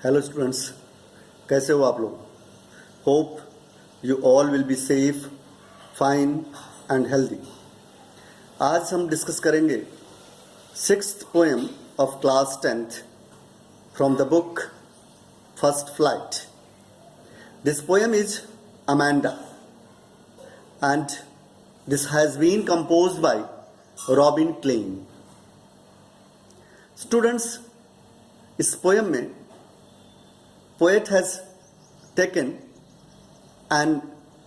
Hello students, कैसे हो आप लोग? Hope you all will be safe, fine and healthy. आज हम डिस्कस करेंगे sixth poem of class 10th from the book first flight. This poem is Amanda and this has been composed by Robin Klein. Students, इस poem में poet has taken an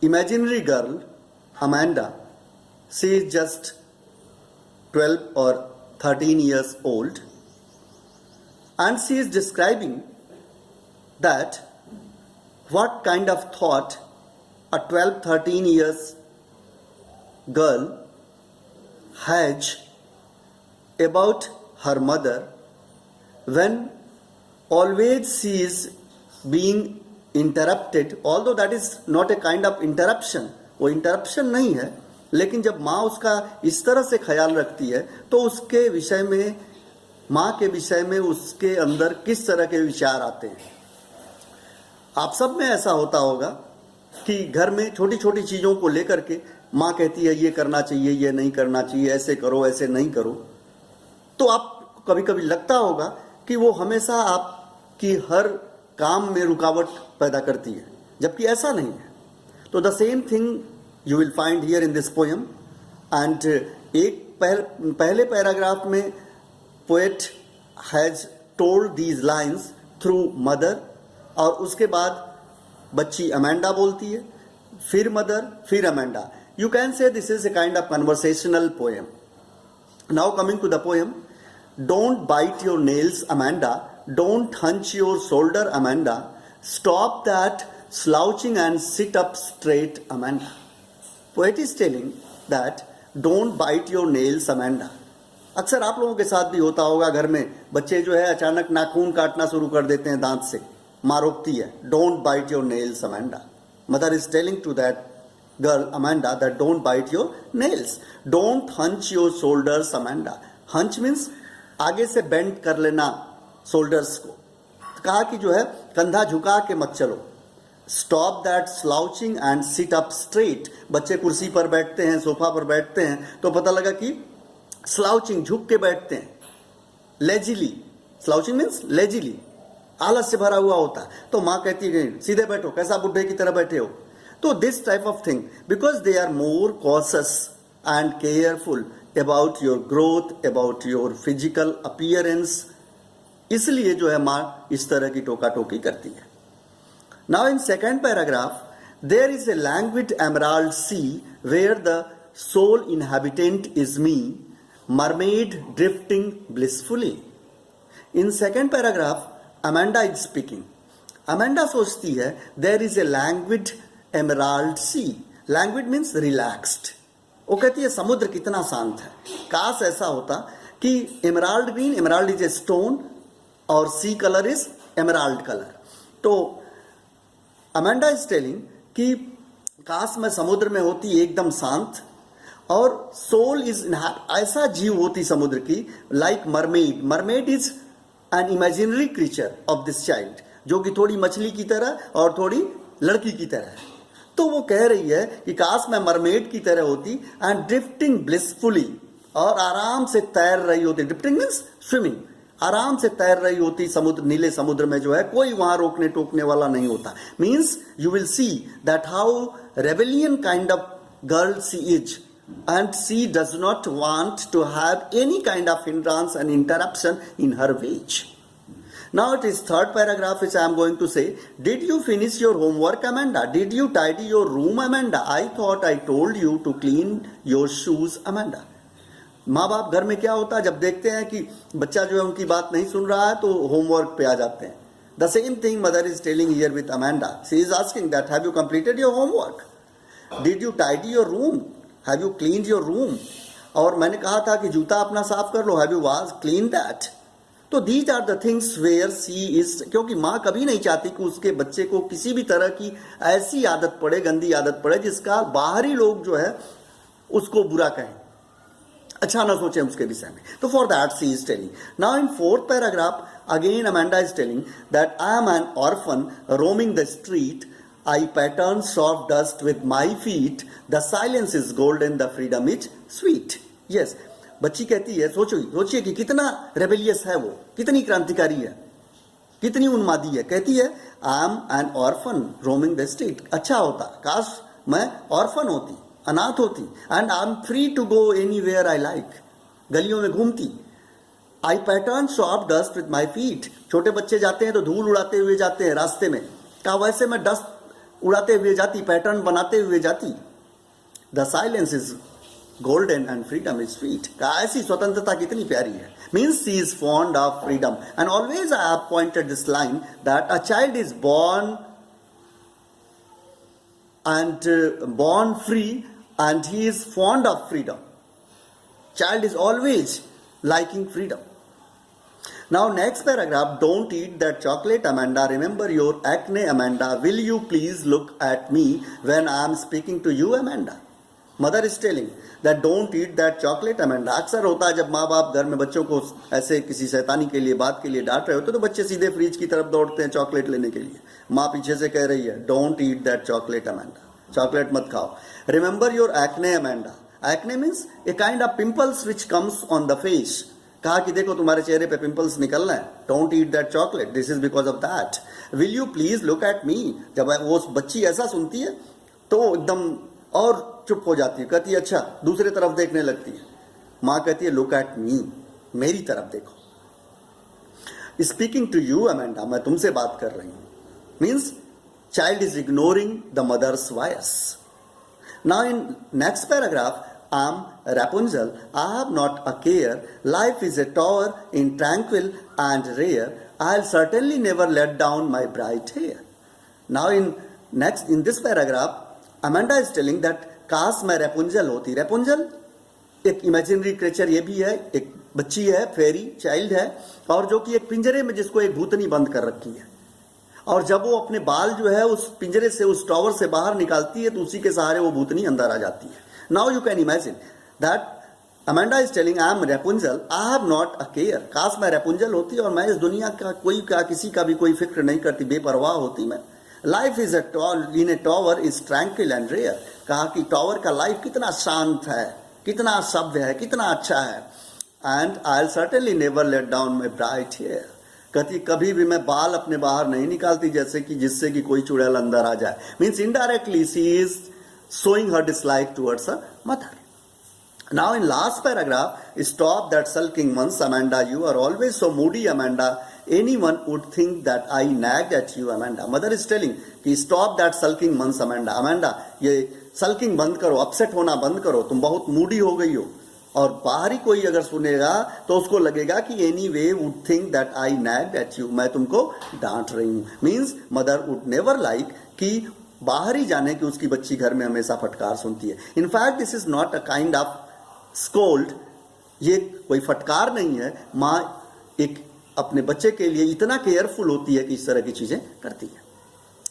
imaginary girl, Amanda. She is just 12 or 13 years old, and she is describing that what kind of thought a 12-13 years girl has about her mother when always she is being interrupted, although that is not a kind of interruption, वो interruption नहीं है, लेकिन जब माँ उसका इस तरह से ख्याल रखती है तो उसके विषय में, माँ के विषय में उसके अंदर किस तरह के विचार आते हैं। आप सब में ऐसा होता होगा कि घर में छोटी छोटी चीज़ों को लेकर के माँ कहती है ये करना चाहिए, ये नहीं करना चाहिए, ऐसे करो, ऐसे नहीं करो, तो आप कभी कभी लगता होगा कि वो हमेशा आपकी हर काम में रुकावट पैदा करती है, जबकि ऐसा नहीं है। तो the same thing you will find here in this poem. And एक पहले पैराग्राफ में poet has told these lines through mother, और उसके बाद बच्ची अमेंडा बोलती है, फिर मदर, फिर Amanda. You can say this is a kind of conversational poem. Now coming to the poem. Don't bite your nails, Amanda. Don't hunch your shoulder, Amanda. Stop that slouching and sit up straight, Amanda. Poet is telling that don't bite your nails, Amanda. अक्सर आप लोगों के साथ भी होता होगा, घर में बच्चे जो है अचानक नाखून काटना शुरू कर देते हैं दांत से, माँ रोकती है, don't bite your nails, Amanda. Mother is telling to that girl, Amanda, that don't bite your nails. Don't hunch your shoulders, Amanda. Hunch means आगे से बेंड कर लेना शोल्डर्स को। कहा कि जो है कंधा झुका के मत चलो। Stop that slouching and sit up straight. बच्चे कुर्सी पर बैठते हैं, सोफा पर बैठते हैं, तो पता लगा कि स्लाउचिंग, झुक के बैठते हैं, लेजिली। स्लाउचिंग मीन्स लेजिली, आलस से भरा हुआ होता है। तो माँ कहती है सीधे बैठो, कैसा बुढ़े की तरह बैठे हो। तो this type of thing, because they are more cautious and careful about your growth, about your physical appearance, इसलिए जो है माँ इस तरह की टोका टोकी करती है। Now in second paragraph, there is a languid emerald sea where the sole inhabitant is me, mermaid drifting blissfully. In second paragraph, Amanda is speaking. Amanda सोचती है there is a languid emerald sea. Languid means relaxed. वो कहती है समुद्र कितना शांत है, काश ऐसा होता कि emerald green, emerald is a stone और सी कलर इज एमराल्ड कलर। तो अमेंडा इज टेलिंग कि काश मैं समुद्र में होती एकदम शांत, और सोल इज ऐसा जीव होती समुद्र की, like mermaid. Mermaid is an imaginary creature of this child, जो कि थोड़ी मछली की तरह और थोड़ी लड़की की तरह है। तो वो कह रही है कि काश मैं मरमेड की तरह होती, एंड ड्रिफ्टिंग ब्लिसफुली, और आराम से तैर रही होती। ड्रिफ्टिंग मीन्स स्विमिंग, आराम से तैर रही होती समुद्र, नीले समुद्र में जो है कोई वहां रोकने टोकने वाला नहीं होता। Means you will see that how rebellion kind of girl she is, and she does not want to have any kind of hindrance and interruption in her wage. Now it is third paragraph which I am going to say. Did you finish your homework, Amanda? Did you tidy your room, Amanda? I thought I told you to clean your shoes, Amanda. माँ बाप घर में क्या होता है, जब देखते हैं कि बच्चा जो है उनकी बात नहीं सुन रहा है तो होमवर्क पे आ जाते हैं। The same thing mother is telling here with Amanda. She is asking that have you completed your homework? Did you tidy your room? Have you cleaned your room? और मैंने कहा था कि जूता अपना साफ कर लो, have you cleaned that? तो these are the things where she is, क्योंकि माँ कभी नहीं चाहती कि उसके बच्चे को किसी भी तरह की ऐसी आदत पड़े, गंदी आदत पड़े, जिसका बाहरी लोग जो है उसको बुरा कहें, अच्छा ना सोचें उसके विषय में। तो for that she is telling. Now in fourth paragraph Again, Amanda is telling that I am an orphan roaming the street. I pattern soft dust with my feet. The silence is golden, the freedom is sweet. Yes, बच्ची कहती है, सोचिए कि कितना rebellious है वो, कितनी क्रांतिकारी है, कितनी उन्मादी है. कहती है I am an orphan roaming the street. अच्छा होता काश मैं ऑर्फन होती, अनाथ होती, and I am free to go anywhere I like. गलियों में घूमती. I pattern soft dust with my feet. छोटे बच्चे जाते हैं तो धूल उड़ाते हुए जाते हैं रास्ते में. कहा वैसे मैं डस्ट उड़ाते हुए जाती, पैटर्न बनाते हुए जाती. The silence is golden and freedom is sweet. कहा ऐसी स्वतंत्रता कितनी प्यारी है. Means she is fond of freedom. And always I have pointed this line that a child is born free and he is fond of freedom. Child is always liking freedom. Now next paragraph, don't eat that chocolate, Amanda. Remember your acne, Amanda. Will you please look at me when I am speaking to you, Amanda? Mother is telling that don't eat that chocolate, Amanda. अक्सर होता है जब माँ बाप घर में बच्चों को ऐसे किसी शैतानी के लिए, बात के लिए डांट रहे होते तो बच्चे सीधे फ्रिज की तरफ दौड़ते हैं चॉकलेट लेने के लिए. माँ पीछे से कह रही है don't eat that chocolate, Amanda. Chocolate मत खाओ. Remember your acne, Amanda. Acne means A kind of pimples which comes on the face. कहा कि देखो तुम्हारे चेहरे पे पिंपल्स निकल रहे हैं. Don't eat that chocolate, this is because of that. Will you please look at me. जब वो बच्ची ऐसा सुनती है तो एकदम और चुप हो जाती है. कहती है अच्छा, दूसरी तरफ देखने लगती है. माँ कहती है लुक एट मी, मेरी तरफ देखो. Speaking to you, Amanda. मैं तुमसे बात कर रही हूं. Means child is ignoring the mother's voice. Now in next paragraph, I am Rapunzel. I have not a care. Life is a tower in tranquil and rare. I'll certainly never let down my bright hair. Now in this paragraph, Amanda is telling that काश मैं Rapunzel होती. Rapunzel एक imaginary creature ये भी है, एक बच्ची है, फेरी चाइल्ड है, और जो कि एक पिंजरे में जिसको एक भूतनी बंद कर रखी है. और जब वो अपने बाल जो है उस पिंजरे से, उस टॉवर से बाहर निकालती है तो उसी के सहारे वो भूतनी अंदर आ जाती है. Now you can imagine that Amanda is telling I am Rapunzel, I have not a care. काश मैं रेपुंजल होती और मैं इस दुनिया का किसी का भी कोई फिक्र नहीं करती, बेपरवाह होती मैं. Life is in a tower is tranquil and rare. कहा कि टॉवर का लाइफ कितना शांत है, कितना सभ्य है, कितना अच्छा है. And I will certainly never let down my bright hair. कहती कभी भी मैं बाल अपने बाहर नहीं निकालती जैसे कि जिससे कि कोई चुड़ैल अंदर आ जाए. Means indirectly she is showing her dislike towards her mother. Now in last paragraph, stop that sulking once, Amanda. You are always so moody, Amanda. Anyone would think that I nagged at you, Amanda. Mother is telling कि stop that sulking once, Amanda. Amanda, ये sulking बंद करो, upset होना बंद करो. तुम बहुत moody हो गई हो. और बाहरी कोई अगर सुनेगा तो उसको लगेगा कि anyway would think that I nagged at you. मैं तुमको डांट रही हूं. Means mother would never like कि बाहर ही जाने की उसकी बच्ची घर में हमेशा फटकार सुनती है. In fact this is not a kind of scold. ये कोई फटकार नहीं है. माँ एक अपने बच्चे के लिए इतना केयरफुल होती है कि इस तरह की चीजें करती है.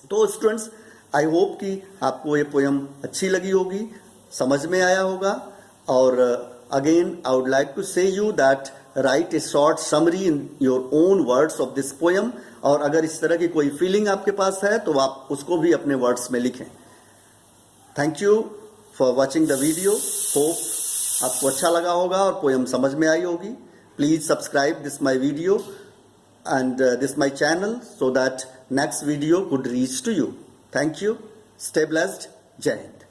तो स्टूडेंट्स, आई होप कि आपको ये पोयम अच्छी लगी होगी, समझ में आया होगा. और again I would like to say you that write a short summary in your own words of this poem. और अगर इस तरह की कोई फीलिंग आपके पास है तो आप उसको भी अपने वर्ड्स में लिखें. Thank you for watching the video. Hope आपको अच्छा लगा होगा और पोयम समझ में आई होगी. Please subscribe this my video and this my channel so that next video could reach to you. Thank you. Stay blessed. Jai Hind.